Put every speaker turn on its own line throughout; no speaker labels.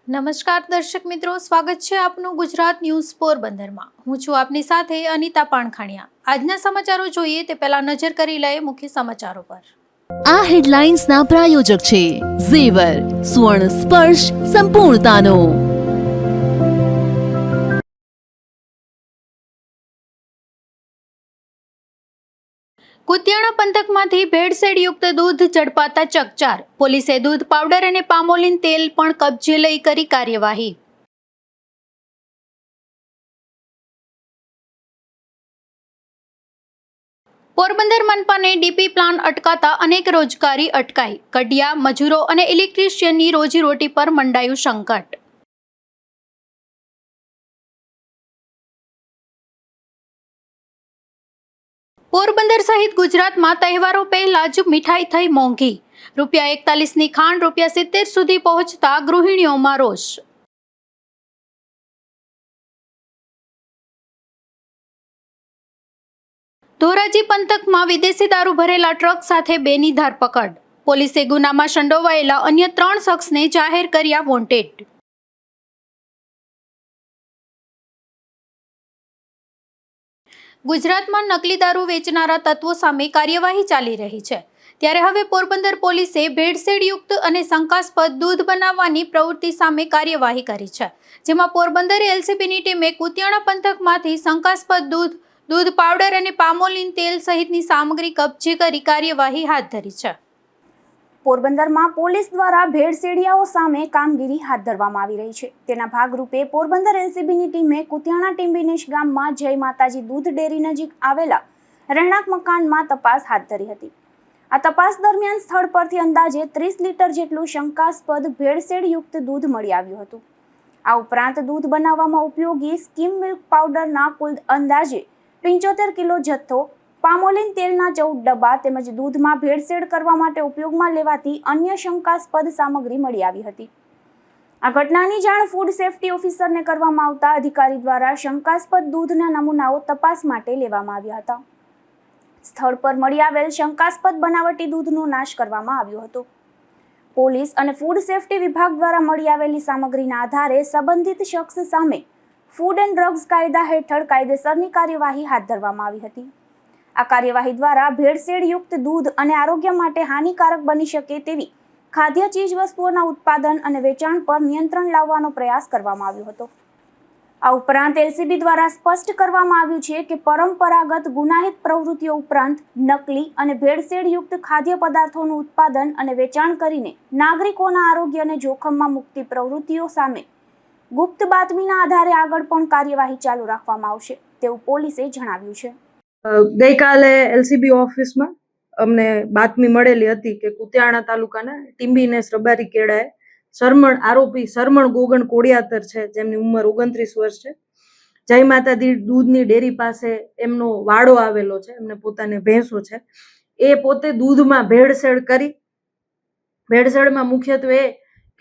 નમસ્કાર દર્શક મિત્રો, સ્વાગત છે આપનું ગુજરાત ન્યૂઝ પોરબંદરમાં। હું છું આપની સાથે અનિતા પાણખાણિયા। આજના સમાચારો જોઈએ તે પહેલા નજર કરી લઈએ મુખ્ય સમાચારો પર।
આ હેડલાઇન્સના પ્રાયોજક છે ઝેવર, સ્વર્ણ સ્પર્શ સંપૂર્ણતાનો।
કુતિયાણા પંથકમાંથી ભેળસેળયુક્ત દૂધ ઝડપાતા ચકચાર। પોલીસે દૂધ પાવડર અને પામોલીન તેલ પણ કબજે લઈ કરી કાર્યવાહી। પોરબંદર મનપાને ડીપી પ્લાન અટકાતા અનેક રોજગારી અટકાઈ। કડિયા, મજૂરો અને ઇલેક્ટ્રિશિયનની રોજીરોટી પર મંડાયું સંકટ। પોરબંદર સહિત ગુજરાતમાં તહેવારો પહેલા જ મીઠાઈ થઈ મોંઘી। ₹41ની ખાંડ ₹70 સુધી પહોંચતા ગૃહિણીઓમાં રોષ। ધોરાજી પંથકમાં વિદેશી દારૂ ભરેલા ટ્રક સાથે બેની ધરપકડ। પોલીસે ગુનામાં સંડોવાયેલા અન્ય 3 શખ્સને જાહેર કર્યા વોન્ટેડ। ગુજરાતમાં નકલી દારૂ વેચનારા તત્વો સામે કાર્યવાહી ચાલી રહી છે, ત્યારે હવે પોરબંદર પોલીસે ભેળસેળયુક્ત અને શંકાસ્પદ દૂધ બનાવવાની પ્રવૃત્તિ સામે કાર્યવાહી કરી છે, જેમાં પોરબંદર એલસીબીની ટીમે કુતિયાણા પંથકમાંથી શંકાસ્પદ દૂધ પાવડર અને પામોલીન તેલ સહિતની સામગ્રી કબજે કરી કાર્યવાહી હાથ ધરી છે।
પોરબંદરમાં પોલીસ દ્વારા ભેળસેળિયાઓ સામે કામગીરી હાથ ધરવામાં આવી રહી છે। તેના ભાગરૂપે પોરબંદર એલસીબીની ટીમે કુતિયાણા ટીંબીનેશ ગામમાં જય માતાજી દૂધ ડેરી નજીક આવેલા રહેણાંક મકાનમાં તપાસ હાથ ધરી હતી। આ તપાસ દરમિયાન સ્થળ પરથી અંદાજે 30 લીટર જેટલું શંકાસ્પદ ભેળસેળયુક્ત દૂધ મળી આવ્યું હતું। આ ઉપરાંત દૂધ બનાવવામાં ઉપયોગી સ્કીમ મિલ્ક પાવડરના કુલ અંદાજે 75 કિલો જથ્થો, પામોલીન તેલના 14 ડબ્બા તેમજ દૂધમાં ભેળસેળ કરવા માટે ઉપયોગમાં લેવાતી અન્ય શંકાસ્પદ સામગ્રી મળી આવી હતી। આ ઘટનાની જાણ ફૂડ સેફ્ટી ઓફિસરને કરવામાં આવતા અધિકારી દ્વારા શંકાસ્પદ દૂધના નમૂનાઓ તપાસ માટે લેવામાં આવ્યા હતા। સ્થળ પર મળી આવેલ શંકાસ્પદ બનાવટી દૂધનો નાશ કરવામાં આવ્યો હતો। પોલીસ અને ફૂડ સેફ્ટી વિભાગ દ્વારા મળી આવેલી સામગ્રીના આધારે સંબંધિત શખ્સ સામે ફૂડ એન્ડ ડ્રગ્સ કાયદા હેઠળ કાયદેસરની કાર્યવાહી હાથ ધરવામાં આવી હતી। આ કાર્યવાહી દ્વારા ભેળસેળયુક્ત દૂધ અને આરોગ્ય માટે હાનિકારક બની શકે તેવી ખાદ્ય ચીજ વસ્તુઓના ઉત્પાદન અને વેચાણ પર નિયંત્રણ લાવવાનો પ્રયાસ કરવામાં આવ્યો હતો। આ ઉપરાંત એલસીબી દ્વારા સ્પષ્ટ કરવામાં આવ્યું છે કે પરંપરાગત ગુનાહિત પ્રવૃત્તિઓ ઉપરાંત નકલી અને ભેળસેળયુક્ત ખાદ્ય પદાર્થોનું ઉત્પાદન અને વેચાણ કરીને નાગરિકોના આરોગ્યને જોખમમાં મૂકતી પ્રવૃત્તિઓ સામે ગુપ્ત બાતમીના આધારે આગળ પણ કાર્યવાહી ચાલુ રાખવામાં આવશે તેવું પોલીસે જણાવ્યું છે।
ગઈકાલે એલસીબી ઓફિસમાં અમને બાતમી મળેલી હતી કે કુતિયાણા તાલુકાના ટીંબીનેશ રબારી કેળાએ આરોપી શરમણ ગોગન કોડિયાતર છે, જેમની ઉંમર 29 વર્ષ છે, જય માતાજી દૂધની ડેરી પાસે એમનો વાડો આવેલો છે, એમને પોતાને ભેંસો છે, એ પોતે દૂધમાં ભેળસેળ કરી, ભેળસેળમાં મુખ્યત્વે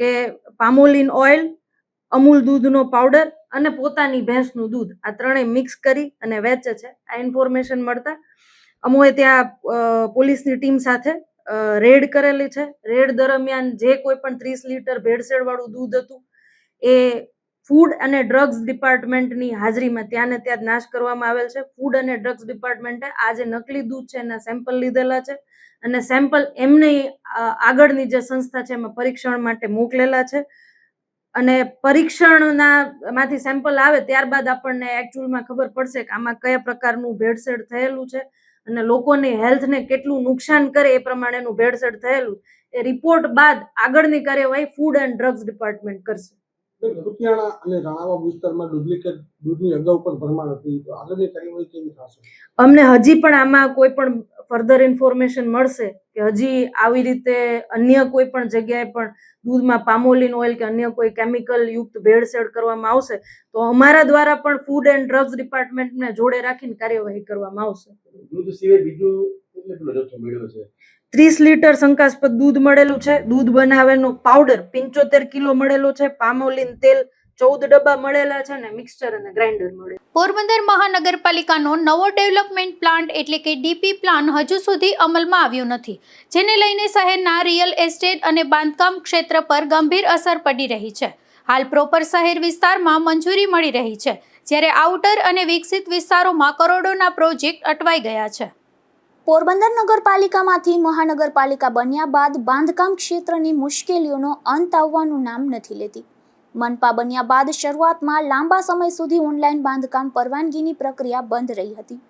કે પામોલીન ઓઇલ, અમૂલ દૂધનો પાવડર અને પોતાની ભેંસનું દૂધ, આ ત્રણેય મિક્સ કરી અને વેચે છે। આ ઇન્ફોર્મેશન મળતા અમોએ ત્યાં પોલીસની ટીમ સાથે રેડ કરેલી છે। રેડ દરમિયાન જે કોઈ પણ 30 લીટર ભેળસેળ વાળું દૂધ હતું એ ફૂડ અને ડ્રગ્સ ડિપાર્ટમેન્ટની હાજરીમાં ત્યાં ને ત્યાં નાશ કરવામાં આવેલ છે। ફૂડ અને ડ્રગ્સ ડિપાર્ટમેન્ટે આ જે નકલી દૂધ છે એના સેમ્પલ લીધેલા છે અને સેમ્પલ એમની આગળની જે સંસ્થા છે એમાં પરીક્ષણ માટે મોકલેલા છે અને પરીક્ષણના માંથી સેમ્પલ આવે ત્યારબાદ આપણને એકચ્યુઅલમાં ખબર પડશે કે આમાં કયા પ્રકારનું ભેળસેળ થયેલું છે અને લોકોની હેલ્થને કેટલું નુકસાન કરે એ પ્રમાણેનું ભેળસેળ થયેલું। એ રિપોર્ટ બાદ આગળની કાર્યવાહી ફૂડ એન્ડ ડ્રગ્સ ડિપાર્ટમેન્ટ કરશે।
કુતિયાણા અને રાણાવા વિસ્તારમાં ડુપ્લિકેટ દૂધની અગાઉ પણ ભરમાર હતી, તો આગળની કાર્યવાહી કેવી થશે?
અમને હજી પણ આમાં કોઈ પણ ફર્ધર ઇન્ફોર્મેશન મળશે કે હજી આવી રીતે અન્ય કોઈ પણ જગ્યાએ પણ દૂધમાં પામોલીન ઓઇલ કે અન્ય કોઈ કેમિકલ યુક્ત ભેળસેળ કરવામાં આવશે તો અમારા દ્વારા પણ ફૂડ એન્ડ ડ્રગ્સ ડિપાર્ટમેન્ટને જોડે રાખીને કાર્યવાહી કરવામાં આવશે।
દૂધ સિવાય બીજું કેટલો જથ્થો મળ્યો છે?
30 લીટર શંકાસ્પદ દૂધ મળેલું છે, દૂધ બનાવેનો પાવડર 75 કિલો મળેલો છે, પામોલીન તેલ 14 ડબ્બા મળેલા છે અને મિક્સચર અને ગ્રાઇન્ડર મળે।
પોરબંદર મહાનગરપાલિકાનો નવો ડેવલપમેન્ટ પ્લાન્ટ એટલે કે ડીપી પ્લાન હજુ સુધી અમલમાં આવ્યો નથી, જેને લઈને શહેરના રિયલ એસ્ટેટ અને બાંધકામ ક્ષેત્ર પર ગંભીર અસર પડી રહી છે। હાલ પ્રોપર શહેર વિસ્તારમાં મંજૂરી મળી રહી છે, જ્યારે આઉટર અને વિકસિત વિસ્તારોમાં કરોડોના પ્રોજેક્ટ અટવાઈ ગયા છે.
પોરબંદર નગરપાલિકામાંથી મહાનગરપાલિકા બન્યા બાદ બાંધકામ ક્ષેત્રની મુશ્કેલીઓનો અંત આવવાનું નામ નથી લેતી. મનપા બન્યા બાદ શરૂઆતમાં લાંબા સમય સુધી ઓનલાઈન બાંધકામ પરવાનગીની પ્રક્રિયા બંધ રહી હતી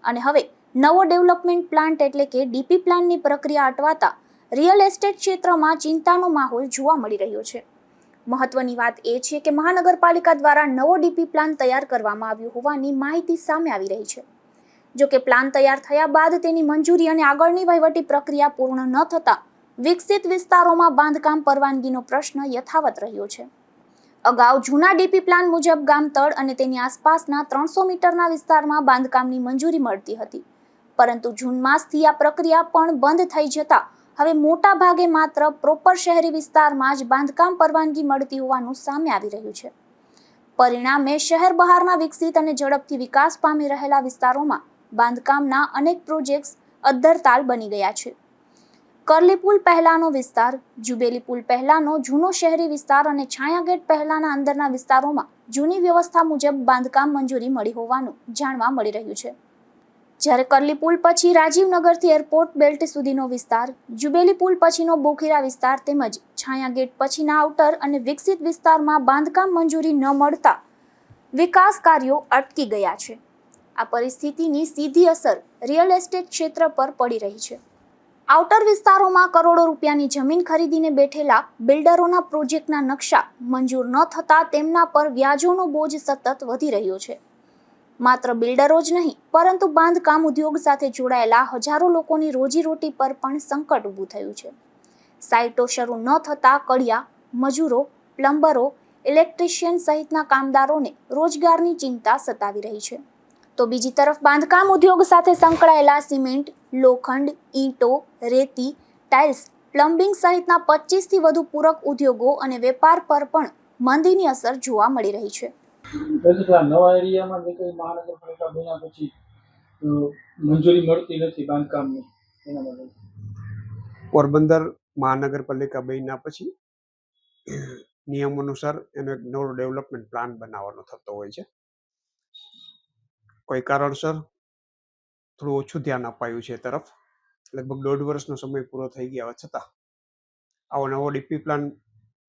અને હવે નવો ડેવલપમેન્ટ પ્લાન્ટ એટલે કે ડીપી પ્લાનની પ્રક્રિયા અટવાતા રિયલ એસ્ટેટ ક્ષેત્રમાં ચિંતાનો માહોલ જોવા મળી રહ્યો છે. મહત્વની વાત એ છે કે મહાનગરપાલિકા દ્વારા નવો ડીપી પ્લાન તૈયાર કરવામાં આવ્યો હોવાની માહિતી સામે આવી રહી છે. જો કે પ્લાન તૈયાર થયા બાદ તેની મંજૂરી અને આગળની વહીવટી પ્રક્રિયા પૂર્ણ ન થતા વિકસિત વિસ્તારોમાં બાંધકામ પરવાનગીનો પ્રશ્ન યથાવત રહ્યો છે. અગાઉ જૂના ડીપી પ્લાન મુજબ ગામતળ અને તેની આસપાસના 300 મીટરના વિસ્તારમાં બાંધકામની મંજૂરી મળતી હતી, પરંતુ જૂન માસથી આ પ્રક્રિયા પણ બંધ થઈ જતા હવે મોટા ભાગે માત્ર પ્રોપર શહેરી વિસ્તારમાં જ બાંધકામ પરવાનગી મળતી હોવાનું સામે આવી રહ્યું છે. પરિણામે શહેર બહારના વિકસિત અને ઝડપથી વિકાસ પામી રહેલા વિસ્તારોમાં બાંધકામના અનેક પ્રોજેક્ટ્સ અદ્ધરતાલ બની ગયા છે. કરલી પુલ પહેલાનો વિસ્તાર, જુબેલી પુલ પહેલાનો જૂનો શહેરી વિસ્તાર અને છાયા ગેટ પહેલાના અંદરના વિસ્તારોમાં જૂની વ્યવસ્થા મુજબ બાંધકામ મંજૂરી મળી હોવાનું જાણવા મળી રહ્યું છે. જ્યારે કરલી પુલ પછી રાજીવનગરથી એરપોર્ટ બેલ્ટ સુધીનો વિસ્તાર, જુબેલી પુલ પછીનો બોખીરા વિસ્તાર તેમજ છાયા ગેટ પછીના આઉટર અને વિકસિત વિસ્તારમાં બાંધકામ મંજૂરી ન મળતા વિકાસ કાર્યો અટકી ગયા છે. આ પરિસ્થિતિની સીધી અસર રિયલ એસ્ટેટ ક્ષેત્ર પર પડી રહી છે. આઉટર વિસ્તારોમાં કરોડો રૂપિયાની જમીન ખરીદીને બેઠેલા બિલ્ડરોના પ્રોજેક્ટના નકશા મંજૂર ન થતા તેમના પર વ્યાજોનો બોજ સતત વધી રહ્યો છે. માત્ર બિલ્ડરો જ નહીં, પરંતુ બાંધકામ ઉદ્યોગ સાથે જોડાયેલા હજારો લોકોની રોજીરોટી પર પણ સંકટ ઊભું થયું છે. સાઇટો શરૂ ન થતા કડિયા, મજૂરો, પ્લમ્બરો, ઇલેક્ટ્રિશિયન સહિતના કામદારોને રોજગારની ચિંતા સતાવી રહી છે. તો બીજી તરફ બાંધકામ ઉદ્યોગ સાથે સંકળાયેલા સિમેન્ટ, લોખંડ, ઈંટો, રેતી, ટાઇલ્સ, પ્લમ્બિંગ સહિતના 25થી વધુ પૂરક ઉદ્યોગો અને વેપાર પર પણ મંદીની અસર જોવા મળી રહી છે.
નવા એરિયામાં જે કંઈ મહાનગરપાલિકા બન્યા પછી મંજૂરી મળતી નથી બાંધકામની, એના માટે
પોરબંદર મહાનગરપાલિકા બન્યા પછી નિયમ અનુસાર એનો એક નવો ડેવલપમેન્ટ પ્લાન બનાવવાનો થતો હોય છે. કોઈ કારણસર થોડું ઓછું ધ્યાન અપાયું છે તરફ. લગભગ 1.5 વર્ષનો સમય પૂરો થઈ ગયા છતાં આવો નવો ડીપી પ્લાન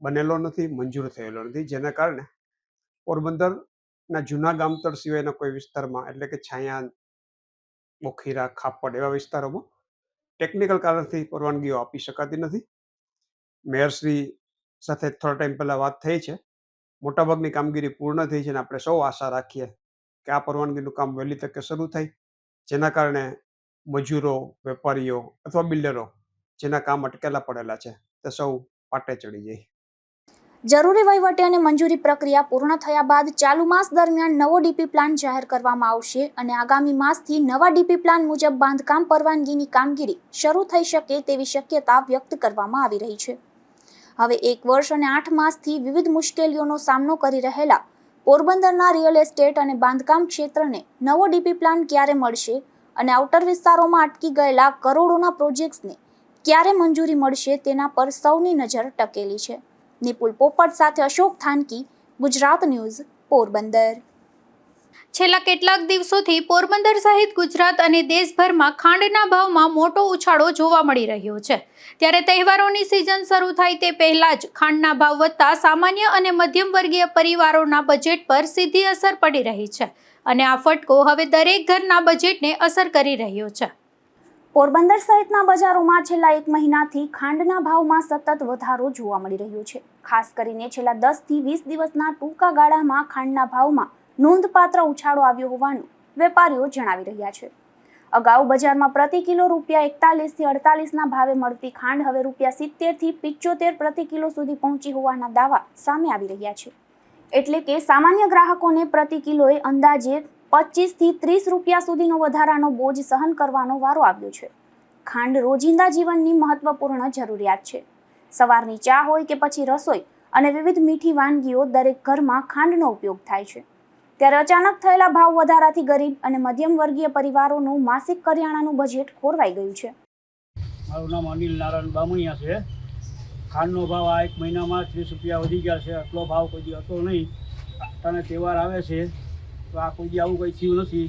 બનેલો નથી, મંજૂર થયેલો નથી, જેના કારણે પોરબંદરના જૂના ગામતળ સિવાયના કોઈ વિસ્તારમાં એટલે કે છાયા, બોખીરા, ખાપડ એવા વિસ્તારોમાં ટેકનિકલ કારણથી પરવાનગીઓ આપી શકાતી નથી. મેયરશ્રી સાથે થોડા ટાઈમ પહેલા વાત થઈ છે. મોટાભાગની કામગીરી પૂર્ણ થઈ છે અને આપણે સૌ આશા રાખીએ કે આ પરવાનગીનું કામ વહેલી તકે શરૂ થાય, જેના કારણે મજૂરો, વેપારીઓ અથવા બિલ્ડરો જેના કામ અટકેલા પડેલા છે તે સૌ પાટે ચડી જાય.
જરૂરી વહીવટી અને મંજૂરી પ્રક્રિયા પૂર્ણ થયા બાદ ચાલુ માસ દરમિયાન નવો ડીપી પ્લાન જાહેર કરવામાં આવશે અને આગામી માસથી નવા ડીપી પ્લાન મુજબ બાંધકામ પરવાનગીની કામગીરી શરૂ થઈ શકે તેવી શક્યતા વ્યક્ત કરવામાં આવી રહી છે. હવે 1 વર્ષ અને 8 માસથી વિવિધ મુશ્કેલીઓનો સામનો કરી રહેલા પોરબંદરના રિયલ એસ્ટેટ અને બાંધકામ ક્ષેત્રને નવો ડીપી પ્લાન ક્યારે મળશે અને આઉટર વિસ્તારોમાં અટકી ગયેલા કરોડોના પ્રોજેક્ટ્સને ક્યારે મંજૂરી મળશે તેના પર સૌની નજર ટકેલી છે. નિપુલ પોપટ સાથે અશોક થાનકી, ગુજરાત ન્યૂઝ, પોરબંદર.
છેલ્લા કેટલાક દિવસોથી પોરબંદર સહિત ગુજરાત અને દેશભરમાં ખાંડના ભાવમાં મોટો ઉછાળો જોવા મળી રહ્યો છે. ત્યારે તહેવારોની સિઝન શરૂ થાય તે પહેલા જ ખાંડના ભાવ વધતા સામાન્ય અને મધ્યમ વર્ગીય પરિવારોના બજેટ પર સીધી અસર પડી રહી છે અને આ ફટકો હવે દરેક ઘરના બજેટને અસર કરી રહ્યો છે.
પોરબંદર સહિતના બજારોમાં છેલ્લા 1 મહિનાથી ખાંડના ભાવમાં સતત વધારો જોવા મળી રહ્યો છે. ખાસ કરીને છેલ્લા 10 થી 20 દિવસના ટૂંકા ગાળામાં ખાંડના ભાવમાં નોંધપાત્ર ઉછાળો આવ્યો હોવાનું વેપારીઓ જણાવી રહ્યા છે. અગાઉ બજારમાં પ્રતિ કિલો ₹41 થી 48ના ભાવે મળતી ખાંડ હવે ₹70 થી 75 પ્રતિ કિલો સુધી પહોંચી હોવાના દાવા સામે આવી રહ્યા છે. એટલે કે સામાન્ય ગ્રાહકોને પ્રતિ કિલોએ અંદાજે 25 થી 30 રૂપિયા સુધીનો વધારાનો બોજ સહન કરવાનો વારો આવ્યો છે. ખાંડ રોજિંદા જીવનની મહત્વપૂર્ણ જરૂરિયાત છે. સવારની ચા હોય કે પછી રસોઈ અને વિવિધ મીઠી વાનગીઓ, દરેક ઘરમાં ખાંડનો ઉપયોગ થાય છે. ત્યારે અચાનક થયેલા ભાવ વધારાથી ગરીબ અને મધ્યમ વર્ગીય પરિવારોનું માસિક કરિયાણાનું બજેટ ખોરવાઈ ગયું છે.
મારું નામ અનિલ નારાયણ બામણિયા છે.
ખાંડનો ભાવ આ 1 મહિનામાં 30 રૂપિયા વધી ગયા છે. આટલો ભાવ કોઈ દી હતો નહીં. અને તહેવાર આવે છે તો આ કોઈ દી આવું કંઈ થયું નથી.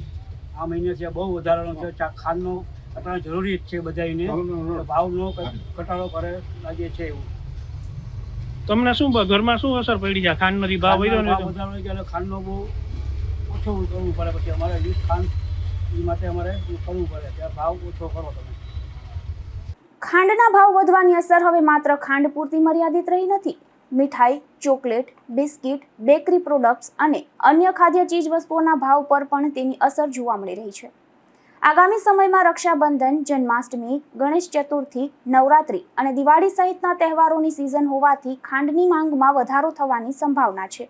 આ મહિનેથી બહુ વધારાનો છે. ખાંડનો અત્યારે જરૂરી જ છે બધાને. ભાવનો ઘટાડો કરે લાગે છે એવું.
તમને શું ઘરમાં શું અસર પડી છે ખાંડનો ભાવ વધ્યો ને?
વધારો એટલે ખાંડનો બહુ ઓછો કરવું પડે. પછી અમારે યુઝ ખાંડ એ માટે અમારે કરવું પડે. ત્યાં ભાવ ઓછો કરો તમે.
ખાંડના ભાવ વધવાની અસર હવે માત્ર ખાંડ પૂરતી મર્યાદિત રહી નથી. મીઠાઈ, ચોકલેટ, બિસ્કિટ, બેકરી પ્રોડક્ટ્સ અને અન્ય ખાદ્ય ચીજ વસ્તુઓના ભાવ પર પણ તેની અસર જોવા મળી રહી છે. આગામી સમયમાં રક્ષાબંધન, જન્માષ્ટમી, ગણેશ ચતુર્થી, નવરાત્રી અને દિવાળી સહિતના તહેવારોની સિઝન હોવાથી ખાંડની માંગમાં વધારો થવાની સંભાવના છે.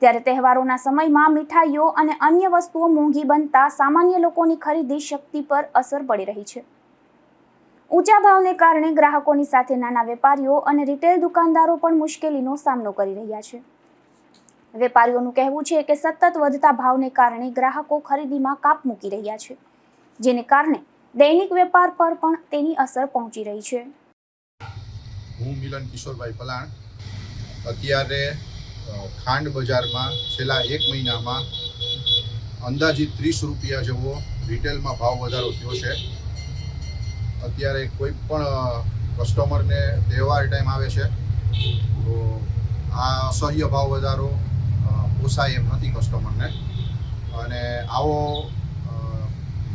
ત્યારે તહેવારોના સમયમાં મીઠાઈઓ અને અન્ય વસ્તુઓ મોંઘી બનતા સામાન્ય લોકોની ખરીદી શક્તિ પર અસર પડી રહી છે. ઊંચા ભાવને કારણે ગ્રાહકોની સાથે નાના વેપારીઓ અને રિટેલ દુકાનદારો પણ મુશ્કેલીનો સામનો કરી રહ્યા છે. વેપારીઓનું કહેવું છે કે સતત વધતા ભાવને કારણે ગ્રાહકો ખરીદીમાં કાપ મૂકી રહ્યા છે, જેને કારણે દૈનિક વેપાર પર પણ તેની અસર પહોંચી રહી છે.
હું મિલન કિશોરભાઈ પલાણ. અત્યારે ખાંડ બજારમાં છેલ્લા 1 મહિનામાં અંદાજિત 30 રૂપિયા જેવો રિટેલમાં ભાવ વધારો થયો છે. અત્યારે કોઈ પણ કસ્ટમરને તહેવાર ટાઈમ આવે છે તો આ અસહ્ય ભાવ વધારો પોસાય એમ નથી કસ્ટમરને. અને આવો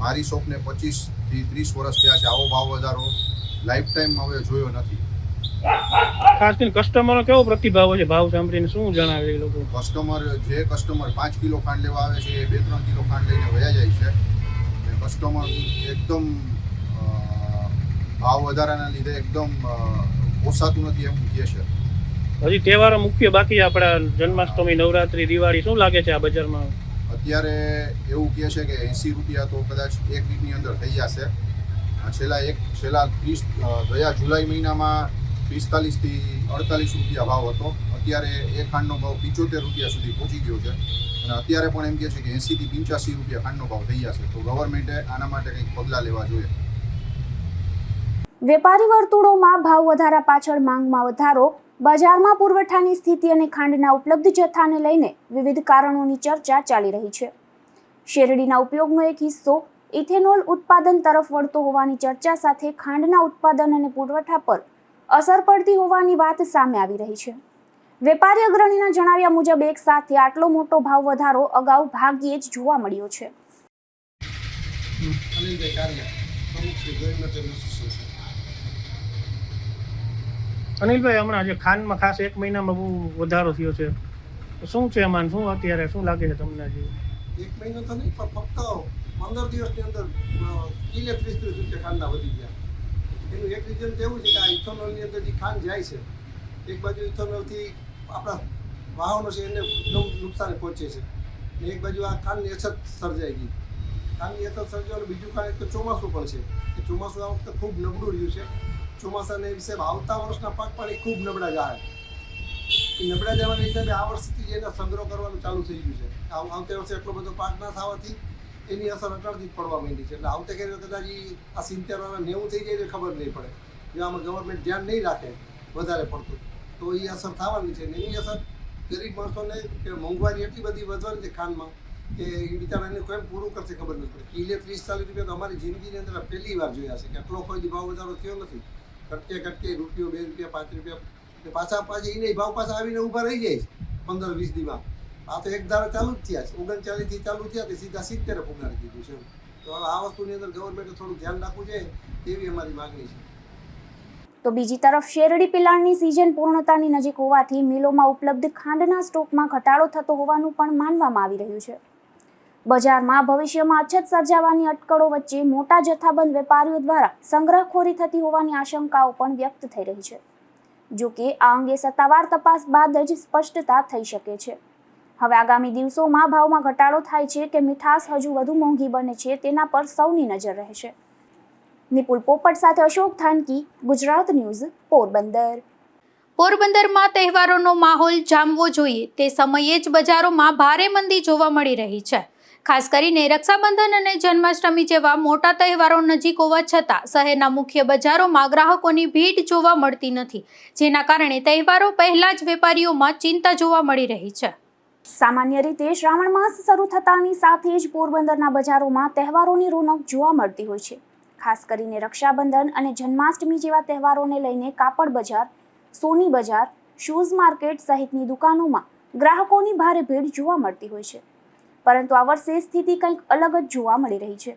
મારી શોપને 25 થી 30 વર્ષ થયા છે. આવો ભાવ વધારો લાઈફ ટાઈમ હવે જોયો નથી.
ખાસ કરીને કસ્ટમરનો કેવો પ્રતિભાવ છે? ભાવ સાંભળીને શું જણાવે એ લોકો?
જે કસ્ટમર 5 કિલો ખાંડ લેવા આવે છે એ 2-3 કિલો ખાંડ લઈને વયા જાય છે. કસ્ટમર એકદમ ભાવ વધારાના લીધે એકદમ પોસાતું નથી એમ કહે છે.
હજી તહેવારો મુખ્ય બાકી આપણા જન્માષ્ટમી, નવરાત્રી, દિવાળી. શું લાગે છે આ બજારમાં?
અત્યારે એવું કહે છે કે 80 રૂપિયા તો કદાચ એક વીકની અંદર થઈ જશે. છેલ્લા 30 ગયા જુલાઈ મહિનામાં 45 થી 48 રૂપિયા ભાવ હતો. અત્યારે એ ખાંડનો ભાવ 75 રૂપિયા સુધી પહોંચી ગયો છે. અને અત્યારે પણ એમ કહે છે કે 80 થી 85 રૂપિયા ખાંડનો ભાવ થઈ જશે. તો ગવર્મેન્ટે આના માટે કંઈક પગલાં લેવા જોઈએ.
વેપારી વર્તુળોમાં ભાવ વધારા પાછળ માંગમાં વધારો, બજારમાં પુરવઠાની સ્થિતિ અને ખાંડના ઉપલબ્ધ જથ્થાને લઈને વિવિધ કારણોની ચર્ચા ચાલી રહી છે. શેરડીના ઉપયોગનો એક હિસ્સો ઇથેનોલ ઉત્પાદન તરફ વળતો હોવાની ચર્ચા સાથે ખાંડના ઉત્પાદન અને પુરવઠા પર અસર પડતી હોવાની વાત સામે આવી રહી છે. વેપારી અગ્રણીના જણાવ્યા મુજબ એક સાથે આટલો મોટો ભાવ વધારો અગાઉ ભાગ્યે જ જોવા મળ્યો છે.
અનિલભાઈ, હમણાં જે ખાંડમાં ખાસ 1 મહિનામાં બહુ વધારો થયો છે, શું છે એમાં? શું અત્યારે શું લાગે છે તમને?
1 મહિનો તો નહીં, પણ ફક્ત 15 દિવસની અંદર કિલે 30 રૂપિયા ખાંડના વધી ગયા. એનું એક રીઝન તો એવું છે કે આ ઇથોનોલની અંદર જે ખાંડ જાય છે, એક બાજુ ઇથોનોલથી આપણા વાહનો છે એને નુકસાન પહોંચે છે, ને એક બાજુ આ ખાંડની અછત સર્જાઈ ગઈ. ખાંડની અછત સર્જાવાનું બીજું કારણ તો ચોમાસું પણ છે. કે ચોમાસું આ વખતે ખૂબ નબળું રહ્યું છે. ચોમાસાને વિશે આવતા વર્ષના પાક પણ એ ખૂબ નબળા જાય. એ નબળા જવાના હિસાબે આ વર્ષથી એને સંગ્રહ કરવાનું ચાલુ થઈ ગયું છે. આવતા વર્ષે એટલો બધો પાક ના થવાથી એની અસર અટળથી જ પડવા માંડી છે. એટલે આવતે કરી કદાચ આ 70 વાળા 90 થઈ જાય તો ખબર નહીં પડે. જો આમાં ગવર્મેન્ટ ધ્યાન નહીં રાખે વધારે પડતું તો એ અસર થવાની છે. એની અસર ગરીબ માણસોને કે મોંઘવારી એટલી બધી વધવાની છે ખાંડમાં કે એ બિચારાને કોઈ પૂરું કરશે ખબર નથી પડે. કિલે 30-40 રૂપિયા તો અમારી જિંદગીની અંદર પહેલી વાર જોયા છે કે આટલો કોઈ ભાવ વધારો થયો નથી. કટકે ₹1, 2 રૂપિયા, 5 રૂપિયા પાછી એને ભાવ પાછા આવીને ઊભા રહી જાય છે 15-20 દીમાં. આ તો એક ધારા ચાલુ જ થયા છે. 39 થી ચાલુ થયા તે સીધા 70 પુગાડી દીધું છે. તો હવે આ વસ્તુની અંદર ગવર્મેન્ટે થોડું ધ્યાન રાખવું જોઈએ તેવી અમારી માંગણી છે.
તો બીજી તરફ શેરડી પિલાણની સિઝન પૂર્ણતાની નજીક હોવાથી મિલોમાં ઉપલબ્ધ ખાંડના સ્ટોકમાં ઘટાડો થતો હોવાનું પણ માનવામાં આવી રહ્યું છે. બજારમાં ભવિષ્યમાં અછત સર્જાવાની અટકળો વચ્ચે મોટા જથ્થાબંધ વેપારીઓ દ્વારા સંગ્રહખોરી થતી હોવાની આશંકાઓ પણ વ્યક્ત થઈ રહી છે. જો કે આ અંગે સત્તાવાર તપાસ બાદ જ સ્પષ્ટતા થઈ શકે છે. હવે આગામી દિવસોમાં ભાવમાં ઘટાડો થાય છે કે મીઠાશ હજુ વધુ મોંઘી બને છે તેના પર સૌની નજર રહેશે. નિપુલ પોપટ સાથે અશોક થાનકી, ગુજરાત ન્યૂઝ, પોરબંદર.
પોરબંદરમાં તહેવારોનો માહોલ જામવો જોઈએ તે સમયે જ બજારોમાં ભારે મંદી જોવા મળી રહી છે. ખાસ કરીને રક્ષાબંધન અને જન્માષ્ટમી જેવા મોટા તહેવારો નજીક હોવા છતાં શહેરના મુખ્ય બજારોમાં ગ્રાહકોની ભીડ જોવા મળતી નથી, જેના કારણે તહેવારો પહેલા જ વેપારીઓમાં ચિંતા જોવા મળી રહી છે.
સામાન્ય રીતે શ્રાવણ માસ શરૂ થતાની સાથે જ પોરબંદરના બજારોમાં તહેવારોની રોનક જોવા મળતી હોય છે. ખાસ કરીને રક્ષાબંધન અને જન્માષ્ટમી જેવા તહેવારોને લઈને કાપડ બજાર, સોની બજાર, શૂઝ માર્કેટ સહિતની દુકાનોમાં ગ્રાહકોની ભારે ભીડ જોવા મળતી હોય છે. પરંતુ આ વર્ષે સ્થિતિ કંઈક અલગ જ જોવા મળી રહી છે.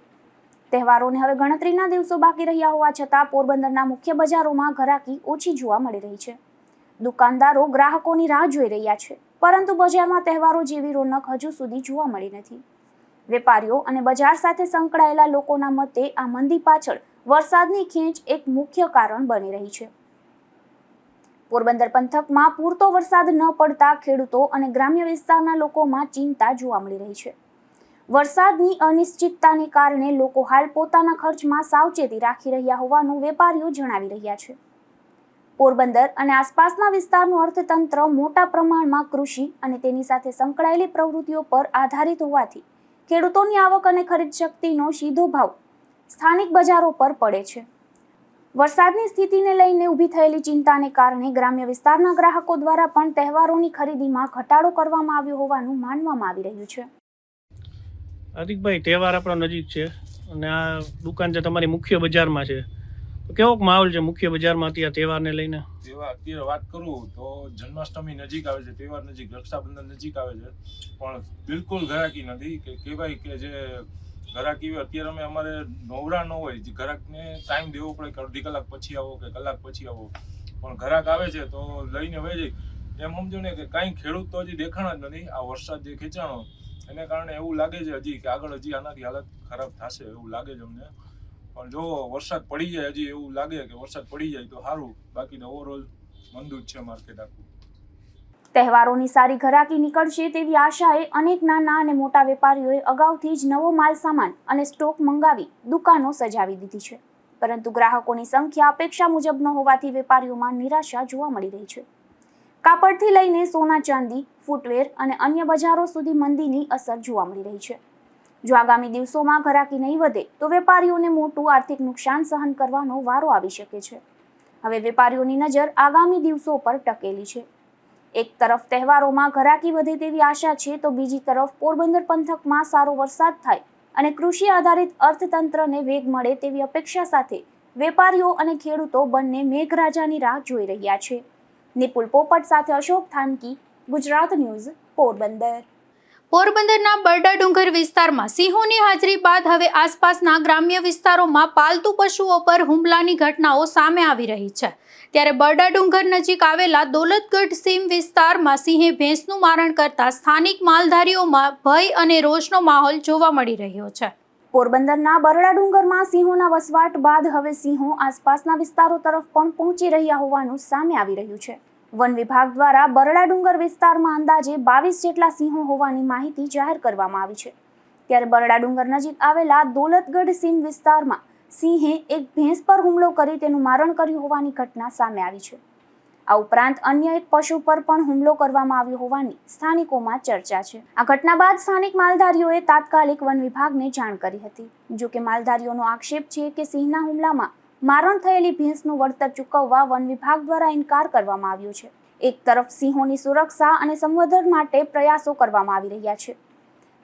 તહેવારોને હવે ગણતરીના દિવસો બાકી રહ્યા હોવા છતાં પોરબંદરના મુખ્ય બજારોમાં ઘરાકી ઓછી જોવા મળી રહી છે. દુકાનદારો ગ્રાહકોની રાહ જોઈ રહ્યા છે, પરંતુ બજારમાં તહેવારો જેવી રોનક હજુ સુધી જોવા મળી નથી. વેપારીઓ અને બજાર સાથે સંકળાયેલા લોકોના મતે આ મંદી પાછળ વરસાદની ખેંચ એક મુખ્ય કારણ બની રહી છે. પોરબંદર પંથકમાં પૂરતો વરસાદ ન પડતા ખેડૂતો અને ગ્રામ્ય વિસ્તારના લોકોમાં ચિંતા જોવા મળી રહી છે. વરસાદની અનિશ્ચિતતાને કારણે લોકો હાલ પોતાના ખર્ચમાં સાવચેતી રાખી રહ્યા હોવાનું વેપારીઓ જણાવી રહ્યા છે. પોરબંદર અને આસપાસના વિસ્તારનું અર્થતંત્ર મોટા પ્રમાણમાં કૃષિ અને તેની સાથે સંકળાયેલી પ્રવૃત્તિઓ પર આધારિત હોવાથી ખેડૂતોની આવક અને ખરીદ શક્તિનો સીધો ભાવ સ્થાનિક બજારો પર પડે છે. વરસાદની સ્થિતિને લઈને ઊભી થયેલી ચિંતાને કારણે ગ્રામ્ય વિસ્તારના ગ્રાહકો દ્વારા પણ તહેવારોની ખરીદીમાં ઘટાડો કરવામાં આવ્યો હોવાનું માનવામાં આવી રહ્યું છે.
હાર્દિકભાઈ, તહેવાર આપણો નજીક છે અને આ દુકાન જે તમારી મુખ્ય બજારમાં છે, તો કેવો માહોલ છે મુખ્ય બજારમાં અત્યારે તહેવારને લઈને?
અત્યારે વાત કરું તો જન્માષ્ટમી નજીક આવે છે, તહેવાર નજીક, રક્ષાબંધન નજીક આવે છે, પણ બિલકુલ ઘરાકી નથી. કે કહેવાય કે જે ઘરાકી અત્યારે અમારે નવરા ન હોય, ઘરાકને ટાઈમ દેવો પડે કે અડધી કલાક પછી આવો કે કલાક પછી આવો, પણ ઘરાક આવે છે તો લઈને વહી જાય. એમ સમજો ને કે કાંઈ ખેડૂત તો હજી દેખાણા જ નથી. આ વરસાદ જે ખેંચાણો એને કારણે એવું લાગે છે હજી કે આગળ હજી આનાથી હાલત ખરાબ થશે એવું લાગે છે અમને. પણ જો વરસાદ પડી જાય, હજી એવું લાગે કે વરસાદ પડી જાય તો સારું, બાકી તો ઓવરઓલ મંદુ જ છે માર્કેટ આખું.
તહેવારોની સારી ઘરાકી નીકળશે તેવી આશાએ અનેક નાના અને મોટા વેપારીઓએ અગાઉથી જ નવો માલ સામાન અને સ્ટોક મંગાવી દુકાનો સજાવી દીધી છે. પરંતુ ગ્રાહકોની સંખ્યા અપેક્ષા મુજબ ન હોવાથી વેપારીઓમાં નિરાશા જોવા મળી રહી છે. કાપડથી લઈને સોના ચાંદી, ફૂટવેર અને અન્ય બજારો સુધી મંદીની અસર જોવા મળી રહી છે. જો આગામી દિવસોમાં ઘરાકી નહીં વધે તો વેપારીઓને મોટું આર્થિક નુકસાન સહન કરવાનો વારો આવી શકે છે. હવે વેપારીઓની નજર આગામી દિવસો પર ટકેલી છે. એક તરફ તહેવારોમાં ઘરાકી વધે તેવી આશા છે, તો બીજી તરફ પોરબંદર પંથકમાં સારો વરસાદ થાય અને કૃષિ આધારિત અર્થતંત્રને વેગ મળે તેવી અપેક્ષા સાથે વેપારીઓ અને ખેડૂતો બંને મેઘરાજાની રાહ જોઈ રહ્યા છે. નિપુલ પોપટ સાથે અશોક થાનકી, ગુજરાત ન્યૂઝ, પોરબંદર.
પોરબંદરના બરડા ડુંગર વિસ્તારમાં સિંહોની હાજરી બાદ હવે આસપાસના ગ્રામ્ય વિસ્તારોમાં પાલતુ પશુઓ પર હુમલાની ઘટનાઓ સામે આવી રહી છે. ત્યારે બરડા ડુંગર નજીક આવેલા દોલતગઢ સીમ વિસ્તારમાં સિંહે ભેંસનું મારણ કરતા સ્થાનિક માલધારીઓમાં ભય અને રોષનો માહોલ જોવા મળી રહ્યો છે.
પોરબંદરના બરડા ડુંગરમાં સિંહોના વસવાટ બાદ હવે સિંહો આસપાસના વિસ્તારો તરફ પણ પહોંચી રહ્યા હોવાનું સામે આવી રહ્યું છે. વન વિભાગ દ્વારા બરડા ડુંગર વિસ્તારમાં અંદાજે 22 જેટલા સિંહો હોવાની માહિતી જાહેર કરવામાં આવી છે. ત્યારે બરડા ડુંગર નજીક આવેલા દોલતગઢ સીમ વિસ્તારમાં સિંહે એક ભેંસ પર હુમલો કરી તેનું મારણ કર્યું હોવાની ઘટના સામે આવી છે. આ ઉપરાંત અન્ય એક પશુ પર પણ હુમલો કરવામાં આવ્યો હોવાની સ્થાનિકોમાં ચર્ચા છે. આ ઘટના બાદ સ્થાનિક માલધારીઓએ તાત્કાલિક વન વિભાગને જાણ કરી હતી. જો કે માલધારીઓનો આક્ષેપ છે કે સિંહના હુમલામાં મારણ થયેલી ભેંસનું વળતર ચૂકવવા વન વિભાગ દ્વારા ઇનકાર કરવામાં આવ્યો છે. એક તરફ સિંહોની સુરક્ષા અને સંવર્ધન માટે પ્રયાસો કરવામાં આવી રહ્યા છે,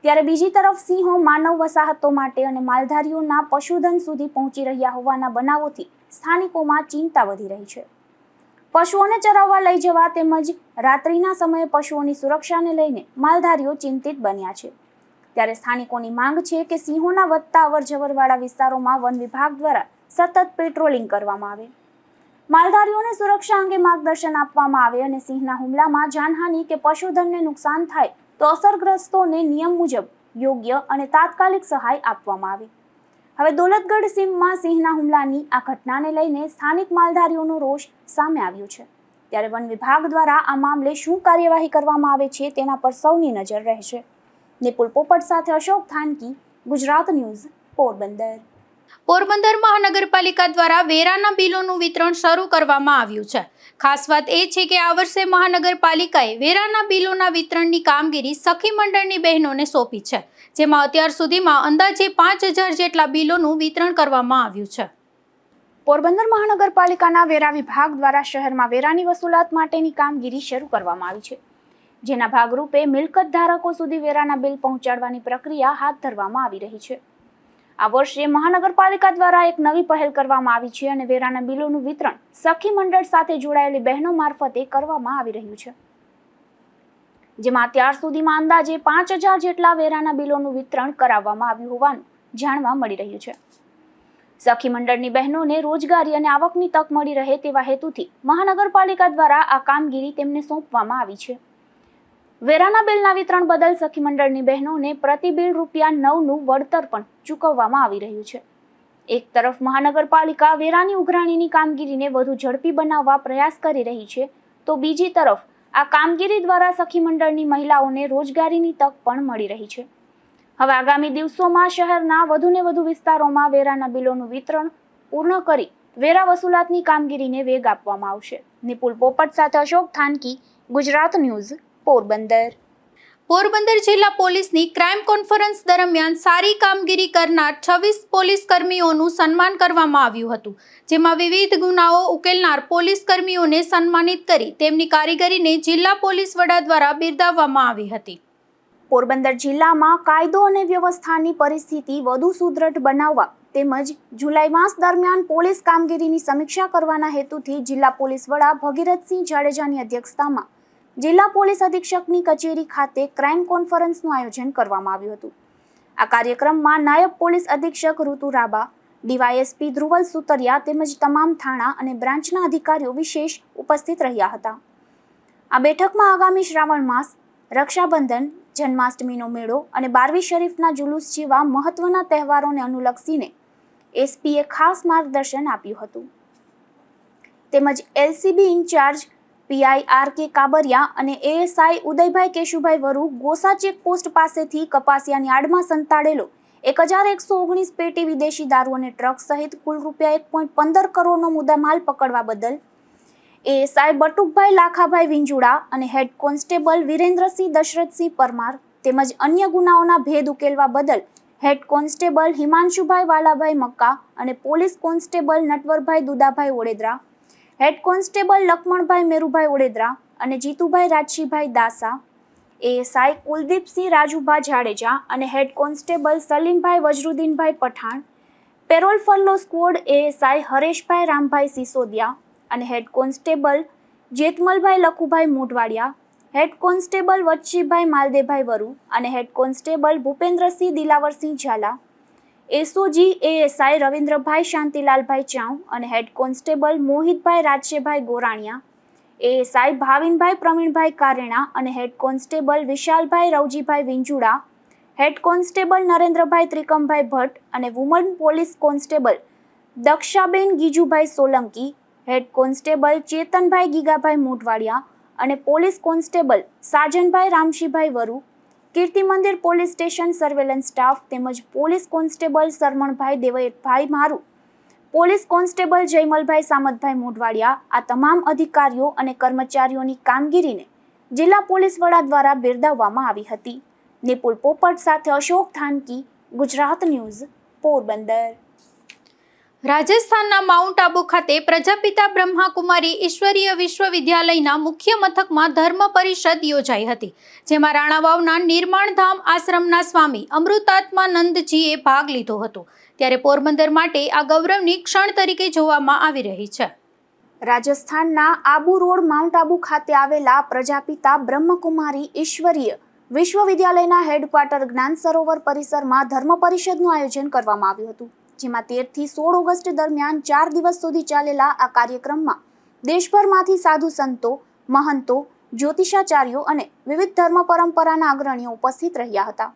ત્યારે બીજી તરફ સિંહો માનવ વસાહતો માટે અને માલધારીઓના પશુધન સુધી પહોંચી રહ્યા હોવાના બનાવોથી સ્થાનિકોમાં ચિંતા વધી રહી છે. પશુઓને ચરાવવા લઈ જવા તેમજ રાત્રિના સમયે પશુઓની સુરક્ષાને લઈને માલધારીઓ ચિંતિત બન્યા છે. ત્યારે સ્થાનિકોની માંગ છે કે સિંહોના વધતા અવરજવરવાળા વિસ્તારોમાં વન વિભાગ દ્વારા સતત પેટ્રોલિંગ કરવામાં આવે, માલધારીઓને સુરક્ષા અંગે માર્ગદર્શન આપવામાં આવે અને સિંહના હુમલામાં જાનહાનિ કે પશુધનને નુકસાન થાય તો અસરગ્રસ્તોને નિયમ મુજબ યોગ્ય અને તાત્કાલિક સહાય આપવામાં આવે. હવે દોલતગઢ સીમમાં સિંહના હુમલાની આ ઘટનાને લઈને સ્થાનિક માલધારીઓનો રોષ સામે આવ્યો છે. ત્યારે વન વિભાગ દ્વારા આ મામલે શું કાર્યવાહી કરવામાં આવે છે તેના પર સૌની નજર રહેશે. નિપુલ પોપટ સાથે અશોક થાનકી, ગુજરાત ન્યૂઝ, પોરબંદર.
પોરબંદર મહાનગરપાલિકા દ્વારા વેરાના બિલોનું વિતરણ શરૂ કરવામાં આવ્યું છે. ખાસ વાત એ છે કે આ વર્ષે મહાનગરપાલિકાએ વેરાના બિલોના વિતરણની કામગીરી સખી મંડળની બહેનોને સોંપી છે, જેમાં અત્યાર સુધીમાં અંદાજે 5000 જેટલા બિલોનું વિતરણ કરવામાં આવ્યું છે.
પોરબંદર મહાનગરપાલિકાના વેરા વિભાગ દ્વારા શહેરમાં વેરાની વસૂલાત માટેની કામગીરી શરૂ કરવામાં આવી છે, જેના ભાગરૂપે મિલકત ધારકો સુધી વેરાના બિલ પહોંચાડવાની પ્રક્રિયા હાથ ધરવામાં આવી રહી છે. આ વર્ષે મહાનગરપાલિકા દ્વારા એક નવી પહેલ કરવામાં આવી છે અને વેરાના બિલોનું વિતરણ સખી મંડળ સાથે જોડાયેલી બહેનો મારફતે કરવામાં આવી રહ્યું છે, જેમાં અત્યાર સુધીમાં અંદાજે 5000 જેટલા વેરાના બિલોનું વિતરણ કરાવવામાં આવ્યું હોવાનું જાણવા મળી રહ્યું છે. સખી મંડળની બહેનોને રોજગારી અને આવકની તક મળી રહે તેવા હેતુથી મહાનગરપાલિકા દ્વારા આ કામગીરી તેમને સોંપવામાં આવી છે. વેરાના બિલના વિતરણ બદલ સખી મંડળની બહેનોને પ્રતિ બિલ ₹9નું વળતર પણ ચૂકવવામાં આવી રહ્યું છે. એક તરફ મહાનગરપાલિકા વેરાની ઉઘરાણીની કામગીરીને વધુ ઝડપી બનાવવા પ્રયાસ કરી રહી છે, તો બીજી તરફ આ કામગીરી દ્વારા સખી મંડળની મહિલાઓને રોજગારીની તક પણ મળી રહી છે. હવે આગામી દિવસોમાં શહેરના વધુને વધુ વિસ્તારોમાં વેરાના બિલોનું વિતરણ પૂર્ણ કરી વેરા વસૂલાતની કામગીરીને વેગ આપવામાં આવશે. નિપુલ પોપટ સાથે અશોક થાનકી, ગુજરાત ન્યૂઝ, પોરબંદર.
પોરબંદર જિલ્લા પોલીસની ક્રાઇમ કોન્ફરન્સ દરમિયાન સારી કામગીરી કરનાર 26 પોલીસ કર્મીઓનું સન્માન કરવામાં આવ્યું હતું, જેમાં વિવિધ ગુનાઓ ઉકેલનાર પોલીસ કર્મીઓને સન્માનિત કરી તેમની કારીગરીને જિલ્લા પોલીસ વડા દ્વારા બિરદાવવામાં આવી હતી.
પોરબંદર જિલ્લામાં કાયદો અને વ્યવસ્થાની પરિસ્થિતિ વધુ સુદૃઢ બનાવવા તેમજ જુલાઈ માસ દરમિયાન પોલીસ કામગીરીની સમીક્ષા કરવાના હેતુથી જિલ્લા પોલીસ વડા ભગીરથસિંહ જાડેજાની અધ્યક્ષતામાં જિલ્લા પોલીસ અધિક્ષકની કચેરી ખાતે ક્રાઇમ કોન્ફરન્સનું આયોજન કરવામાં આવ્યું હતું. આ કાર્યક્રમમાં નાયબ પોલીસ અધિક્ષક ઋતુ રાબા, ડીવાયએસપી ધ્રુવલ સુતરિયા તેમજ તમામ થાણા અને બ્રાન્ચના અધિકારીઓ વિશેષ ઉપસ્થિત રહ્યા હતા. આ બેઠકમાં આગામી શ્રાવણ માસ, રક્ષાબંધન, જન્માષ્ટમીનો મેળો અને બારવી શરીફના જુલુસ જેવા મહત્વના તહેવારોને અનુલક્ષીને એસપીએ ખાસ માર્ગદર્શન આપ્યું હતું. તેમજ LCB incharge PI R K. Kabariya અને એએસઆઈ ઉદયભાઈ કેશુભાઈ વરુ ગોસા ચેકપોસ્ટ પાસેથી કપાસિયાની આડમાં સંતાડેલો 1119 પેટી વિદેશી દારૂ અને ટ્રક સહિત કુલ ₹1.15 કરોડનો મુદ્દામાલ પકડવા બદલ એએસઆઈ બટુકભાઈ લાખાભાઈ વિંજુડા અને હેડ કોન્સ્ટેબલ વિરેન્દ્રસિંહ દશરથસિંહ પરમાર તેમજ અન્ય ગુનાઓના ભેદ ઉકેલવા બદલ હેડ કોન્સ્ટેબલ હિમાંશુભાઈ વાલાભાઈ મક્કા અને police constable Natvarbhai Dudabhai Odedara, head constable Laxmanbhai Merubhai Odedara અને જીતુભાઈ રાજશીભાઈ દાસા, એએસઆઈ કુલદીપસિંહ રાજુભા જાડેજા અને head constable Salimbhai Vajruddinbhai Pathan, parole furlough squad ASI Hareshbhai Rambhai Sisodiya અને head constable Jetmalbhai Lakhubhai Modhvadiya, head constable Vachchibhai Maldebhai Varu અને head constable Bhupendrasinh Dilavarsinh Zala, SOG ASI Ravindrabhai Shantilalbhai Chau અને head constable Mohitbhai Rajshebhai Goraniya, ASI Bhavinbhai Pravinbhai Karena અને head constable Vishalbhai Ravjibhai Vinjuda, head constable Narendrabhai Trikambhai Bhatt અને woman police constable Dakshaben Gijubhai Solanki, head constable Chetanbhai Gigabhai Modhvadiya અને police constable Sajanbhai Ramshibhai Varu, Kirti Mandir police station surveillance staff તેમજ police constable Sarmanbhai Devayatbhai Maru, police constable Jaymalbhai Samatbhai Modhvadiya આ તમામ અધિકારીઓ અને કર્મચારીઓની કામગીરીને જિલ્લા પોલીસ વડા દ્વારા બિરદાવવામાં આવી હતી. નિપુલ પોપટ સાથે અશોક થાનકી, ગુજરાત ન્યૂઝ, પોરબંદર.
રાજસ્થાનના માઉન્ટ આબુ ખાતે પ્રજાપિતા બ્રહ્માકુમારી ઈશ્વરીય વિશ્વવિદ્યાલયના મુખ્ય મથકમાં ધર્મ પરિષદ યોજાઈ હતી, જેમાં રાણાવાવના નિર્માણધામ આશ્રમના સ્વામી અમૃતાત્માનંદજીએ ભાગ લીધો હતો. ત્યારે પોરબંદર માટે આ ગૌરવની ક્ષણ તરીકે જોવામાં આવી રહી છે.
રાજસ્થાનના આબુ રોડ માઉન્ટ આબુ ખાતે આવેલા પ્રજાપિતા બ્રહ્મકુમારી ઈશ્વરીય વિશ્વવિદ્યાલયના હેડક્વાર્ટર જ્ઞાન સરોવર પરિસરમાં ધર્મ પરિષદનું આયોજન કરવામાં આવ્યું હતું, જેમાં 13 થી 16 ઓગસ્ટ દરમિયાન 4 દિવસ સુધી ચાલેલા આ કાર્યક્રમમાં દેશભરમાંથી સાધુ સંતો, મહંતો, જ્યોતિષાચાર્યો અને વિવિધ ધર્મ પરંપરાના અગ્રણીઓ ઉપસ્થિત રહ્યા હતા.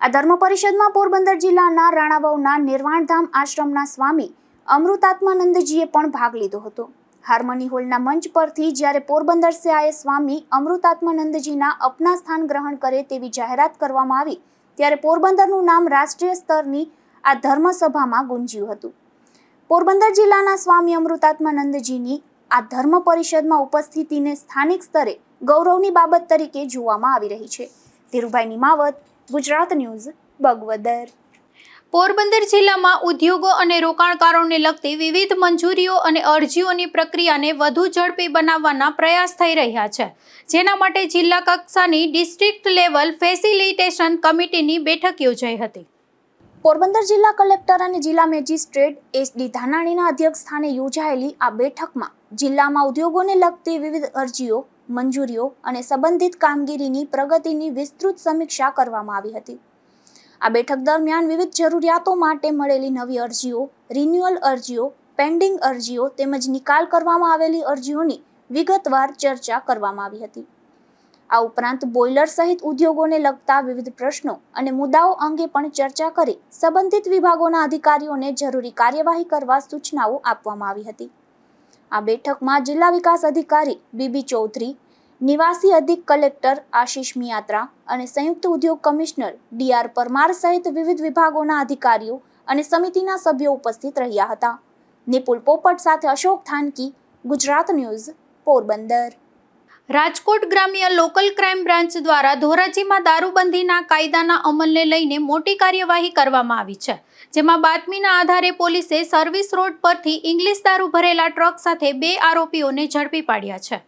આ ધર્મ પરિષદમાં પોરબંદર જિલ્લાના રાણાવાવના નિર્વાણધામ આશ્રમના સ્વામી અમૃતાત્માનંદજીએ પણ ભાગ લીધો હતો. હાર્મની હોલના મંચ પરથી જ્યારે પોરબંદર સે આયે સ્વામી અમૃતાત્માનંદજીના અપના સ્થાન ગ્રહણ કરે તેવી જાહેરાત કરવામાં આવી, ત્યારે પોરબંદરનું નામ રાષ્ટ્રીય સ્તરની આ ધર્મસભામાં ગુંજ્યું હતું. પોરબંદર જિલ્લાના સ્વામી અમૃતાત્માનંદજીની આ ધર્મ પરિષદમાં ઉપસ્થિતિને સ્થાનિક સ્તરે ગૌરવની બાબત તરીકે જોવામાં આવી રહી છે. ધીરુભાઈ નિમાવત, ગુજરાત ન્યૂઝ, બગવદર.
પોરબંદર જિલ્લામાં ઉદ્યોગો અને રોકાણકારોને લગતી વિવિધ મંજૂરીઓ અને અરજીઓની પ્રક્રિયાને વધુ ઝડપી બનાવવાના પ્રયાસ થઈ રહ્યા છે, જેના માટે જિલ્લા કક્ષાની ડિસ્ટ્રિક્ટ લેવલ ફેસિલિટેશન કમિટીની બેઠક યોજાઈ હતી.
પોરબંદર જિલ્લા કલેક્ટર અને જિલ્લા મેજિસ્ટ્રેટ SD ધાનાણીના અધ્યક્ષસ્થાને યોજાયેલી આ બેઠકમાં જિલ્લામાં ઉદ્યોગોને લગતી વિવિધ અરજીઓ, મંજૂરીઓ અને સંબંધિત કામગીરીની પ્રગતિની વિસ્તૃત સમીક્ષા કરવામાં આવી હતી. આ બેઠક દરમિયાન વિવિધ જરૂરિયાતો માટે મળેલી નવી અરજીઓ, રિન્યુઅલ અરજીઓ, પેન્ડિંગ અરજીઓ તેમજ નિકાલ કરવામાં આવેલી અરજીઓની વિગતવાર ચર્ચા કરવામાં આવી હતી. આ ઉપરાંત બોઇલર સહિત ઉદ્યોગોને લગતા વિવિધ પ્રશ્નો અને મુદ્દાઓ અંગે પણ ચર્ચા કરી સંબંધિત વિભાગોના અધિકારીઓને જરૂરી કાર્યવાહી કરવા સૂચનાઓ આપવામાં આવી હતી. આ બેઠકમાં જિલ્લા વિકાસ અધિકારી BB ચૌધરી, નિવાસી અધિક કલેક્ટર આશિષ મિયાત્રા અને સંયુક્ત ઉદ્યોગ કમિશનર DR પરમાર સહિત વિવિધ વિભાગોના અધિકારીઓ અને સમિતિના સભ્યો ઉપસ્થિત રહ્યા હતા. નિપુલ પોપટ સાથે અશોક થાનકી, ગુજરાત ન્યૂઝ, પોરબંદર.
રાજકોટ ગ્રામ્ય લોકલ ક્રાઇમ બ્રાન્ચ દ્વારા ધોરાજીમાં દારૂબંધીના કાયદાના અમલને લઈને મોટી કાર્યવાહી કરવામાં આવી છે, જેમાં બાતમીના આધારે પોલીસે સર્વિસ રોડ પરથી ઇંગ્લિશ દારૂ ભરેલા ટ્રક સાથે 2 આરોપીઓને ઝડપી પાડ્યા છે.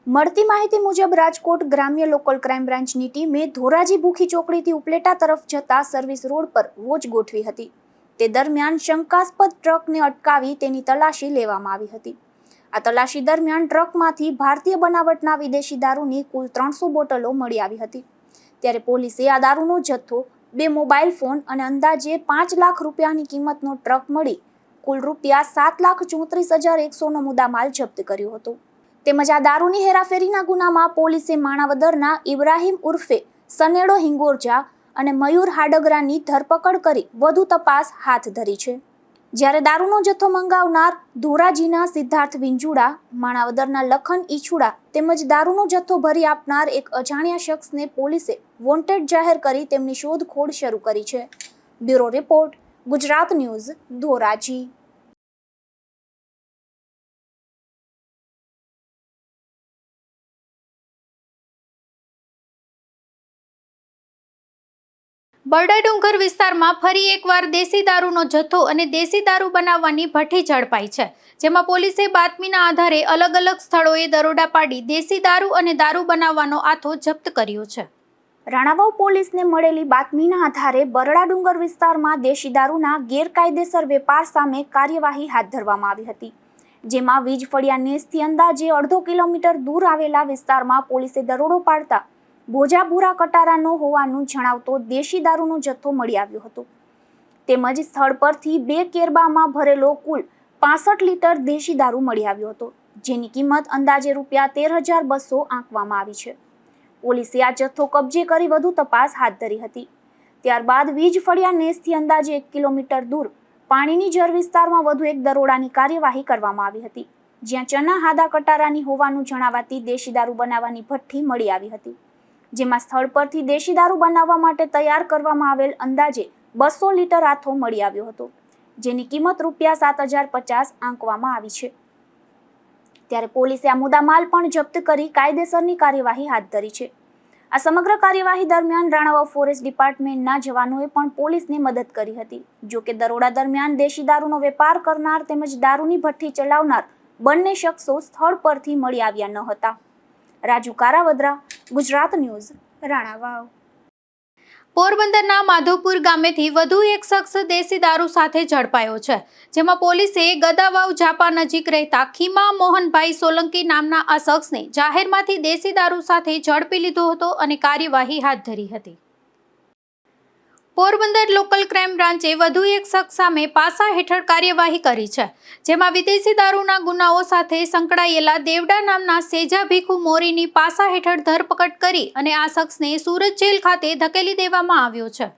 મળતી માહિતી મુજબ રાજકોટ ગ્રામ્ય લોકલ ક્રાઇમ બ્રાન્ચની ટીમે ધોરાજી ભૂખી ચોકડીથી ઉપલેટા તરફ જતા સર્વિસ રોડ પર વોચ ગોઠવી હતી. તે દરમિયાન શંકાસ્પદ ટ્રકને અટકાવી તેની તલાશી લેવામાં આવી હતી. આ તલાશી દરમિયાન ટ્રકમાંથી ભારતીય બનાવટના વિદેશી દારૂની કુલ 300 બોટલો મળી આવી હતી. ત્યારે પોલીસે આ દારૂનો જથ્થો, 2 મોબાઈલ ફોન અને અંદાજે 5 લાખ રૂપિયાની કિંમતનો ટ્રક મળી કુલ રૂપિયા 7,34,100નો મુદ્દામાલ જપ્ત કર્યો હતો. તેમજ આ દારૂની હેરાફેરીના ગુનામાં પોલીસે માણાવદરના ઇબ્રાહિમ ઉર્ફે સનેડો હિંગોરજા અને મયુર હાડગરાની ધરપકડ કરી વધુ તપાસ હાથ ધરી છે. જ્યારે દારૂનો જથ્થો મંગાવનાર ધોરાજીના સિદ્ધાર્થ વિંજુડા, માણાવદરના લખન ઈછુડા તેમજ દારૂનો જથ્થો ભરી આપનાર એક અજાણ્યા શખ્સને પોલીસે વોન્ટેડ જાહેર કરી તેમની શોધખોળ શરૂ કરી છે. Bureau report, Gujarat news, Dhoraji.
Barda Dungar વિસ્તારમાં ફરી એકવાર દેશી દારૂનો જથ્થો અને દેશી દારૂ બનાવવાની ભઠ્ઠી ઝડપાઈ છે, જેમાં પોલીસે બાતમીના આધારે અલગ અલગ સ્થળોએ દરોડા પાડી દેશી દારૂ અને દારૂ બનાવવાનો આથો જપ્ત કર્યો છે.
રાણાવાવ પોલીસને મળેલી બાતમીના આધારે બરડા ડુંગર વિસ્તારમાં દેશી દારૂના ગેરકાયદેસર વેપાર સામે કાર્યવાહી હાથ ધરવામાં આવી હતી. જેમાં વીજ ફળિયા નેસથી અંદાજે 1.5 કિલોમીટર દૂર આવેલા વિસ્તારમાં પોલીસે દરોડો પાડતા ભોજાભૂરા કટારાનો હોવાનું જણાવતો દેશી દારૂનો જથ્થો મળી આવ્યો હતો. તેમજ સ્થળ પરથી 2 કેરબામાં ભરેલો કુલ 65 લીટર દેશી દારૂ મળી આવ્યો હતો, જેની કિંમત અંદાજે રૂપિયા 13,200 આંકવામાં આવી છે. પોલીસે આ જથ્થો કબજે કરી વધુ તપાસ હાથ ધરી હતી. ત્યારબાદ વીજ ફળિયા નેસથી અંદાજે 1 કિલોમીટર દૂર પાણીની ઝર વિસ્તારમાં વધુ એક દરોડાની કાર્યવાહી કરવામાં આવી હતી, જ્યાં ચના હાદા કટારાની હોવાનું જણાવાતી દેશી દારૂ બનાવવાની ભઠ્ઠી મળી આવી હતી. જેમાં સ્થળ પરથી દેશી દારૂ બનાવવા માટે તૈયાર કરવામાં આવેલ અંદાજે 200 લીટર આથો મળી આવ્યો હતો, જેની કિંમત રૂપિયા 7,050 આંકવામાં આવી છે. ત્યારે પોલીસે આ મુદ્દામાલ પણ જપ્ત કરી કાયદેસરની કાર્યવાહી હાથ ધરી છે. આ સમગ્ર કાર્યવાહી દરમિયાન રાણાવાવ ફોરેસ્ટ ડિપાર્ટમેન્ટના જવાનોએ પણ પોલીસને મદદ કરી હતી. જો કે દરોડા દરમિયાન દેશી દારૂનો વેપાર કરનાર તેમજ દારૂની ભઠ્ઠી ચલાવનાર બંને શખ્સો સ્થળ પરથી મળી આવ્યા ન હતા. રાજુ કારાવદરા, ગુજરાત ન્યૂઝ, રાણાવાવ.
પોરબંદરના માધવપુર ગામેથી વધુ એક શખ્સ દેશી દારૂ સાથે ઝડપાયો છે, જેમાં પોલીસે ગદાવાવ ઝાપા નજીક રહેતા ખીમા મોહનભાઈ સોલંકી નામના આ શખ્સને જાહેરમાંથી દેશી દારૂ સાથે ઝડપી લીધો હતો અને કાર્યવાહી હાથ ધરી હતી. પોરબંદર લોકલ ક્રાઇમ બ્રાન્ચે વધુ એક શખ્સ સામે પાસા હેઠળ કાર્યવાહી કરી છે, જેમાં વિદેશી દારૂના ગુનાઓ સાથે સંકળાયેલા દેવડા નામના સેજા ભીખુ મોરીની પાસા હેઠળ ધરપકડ કરી અને આ શખ્સને સુરત જેલ ખાતે ધકેલી દેવામાં આવ્યો છે.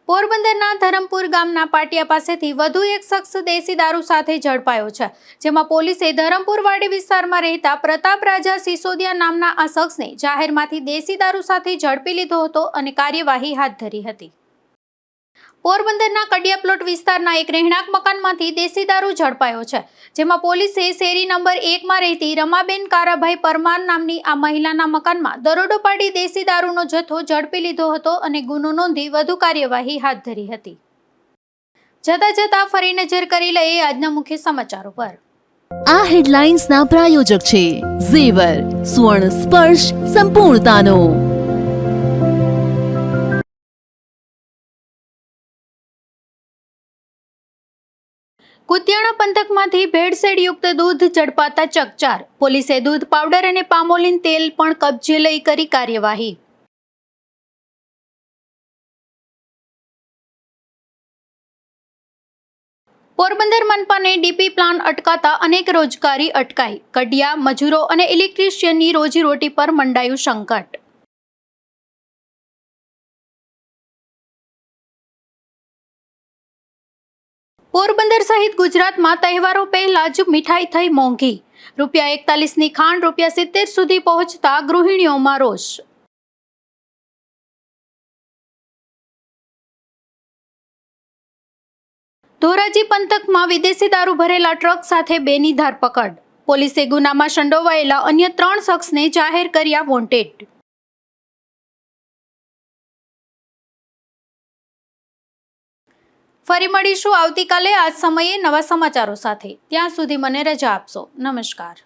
પોરબંદરના ધરમપુર ગામના પાટિયા પાસેથી વધુ એક શખ્સ દેશી દારૂ સાથે ઝડપાયો છે, જેમાં પોલીસે ધરમપુરવાડી વિસ્તારમાં રહેતા પ્રતાપ રાજા સિસોદિયા નામના આ શખ્સને જાહેરમાંથી દેશી દારૂ સાથે ઝડપી લીધો હતો અને કાર્યવાહી હાથ ધરી હતી. પોરબંદરના કડિયા પ્લોટ વિસ્તારના એક રહેણાંક મકાનમાંથી દેશી દારૂ ઝડપાયો છે, જેમાં પોલીસે શેરી નંબર 1માં રહેતી રમાબેન કારાભાઈ પરમાર નામની આ મહિલાના મકાનમાં દરોડો પાડી દેશી દારૂનો જથ્થો ઝડપી લીધો હતો અને ગુનો નોંધી વધુ કાર્યવાહી હાથ ધરી હતી. જતા ફરી નજર કરી લઈએ આજના મુખ્ય સમાચારો પર.
આ હેડલાઇન્સના પ્રાયોજક છે ઝેવર, સુવર્ણ સ્પર્શ સંપૂર્ણતાનો.
કુતિયાણા પંથકમાંથી ભેળસેળ યુક્ત દૂધ ઝડપાતા ચકચાર. પોલીસે દૂધ પાવડર અને પામોલીન તેલ પણ કબજે લઈ કરી કાર્યવાહી. પોરબંદર મનપાને ડીપી પ્લાન અટકાતા અનેક રોજગારી અટકાઈ. કડિયા મજૂરો અને ઇલેક્ટ્રિશિયનની રોજીરોટી પર મંડાયું સંકટ. પોરબંદર સહિત ગુજરાતમાં તહેવારો પહેલા જ મીઠાઈ થઈ મોંઘી. ₹41ની ખાંડ ₹70 સુધી પહોંચતા ગૃહિણીઓમાં રોષ. ધોરાજી પંથકમાં વિદેશી દારૂ ભરેલા ટ્રક સાથે 2ની ધરપકડ. પોલીસે ગુનામાં સંડોવાયેલા અન્ય 3 શખ્સને જાહેર કર્યા વોન્ટેડ. ફરી મળીશું આવતીકાલે આ જ સમયે નવા સમાચારો સાથે. ત્યાં સુધી મને રજા આપશો. નમસ્કાર.